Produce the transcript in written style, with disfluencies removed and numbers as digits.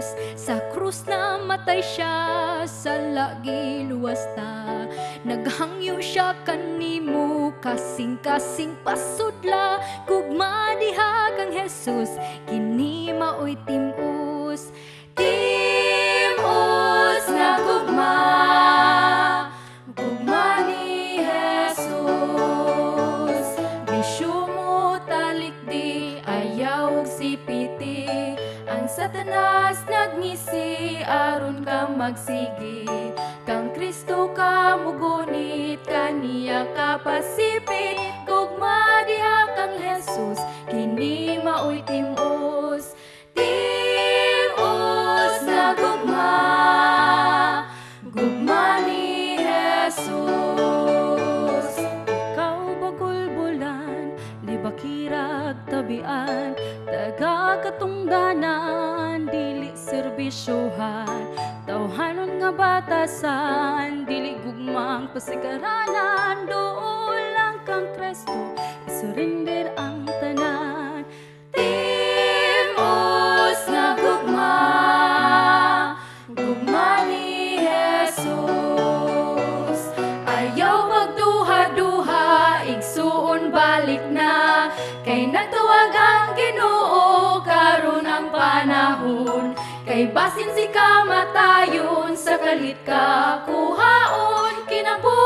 Diyos. Sa krus na matay siya, sa lagi luwas ta. Naghangyo siya kanimo, kasing-kasing pasudla. Gugma diha kang Jesus, kini maoy timus. Timus nga gugma, gugma ni Jesus. Bisyo mo talikdi, ayaw og sipiti. Ang Satanas nagngisi, aron ka magsigi. Kang Kristo ka mugunit, kaniya ka pasipit. Gugma diha kang Jesus, kini maoy timus. Timus nga gugma, gugma ni Jesus. Ikaw bagulbulan, libakirag tabian, taga katungganan, dili serbisyohan. Tawhanon nga batasan, dili gugmang pasigaranan. Doon lang kang Kristo, isurrender ang tanan. Timus nga gugma, gugma ni Jesus. Ayaw magduha-duha, igsuon balik na. Kay nagtuwag ang Ginoo, karon ang panahon. Kay basin si kamatayon, sa kalit ka kuhaon, kinabuhi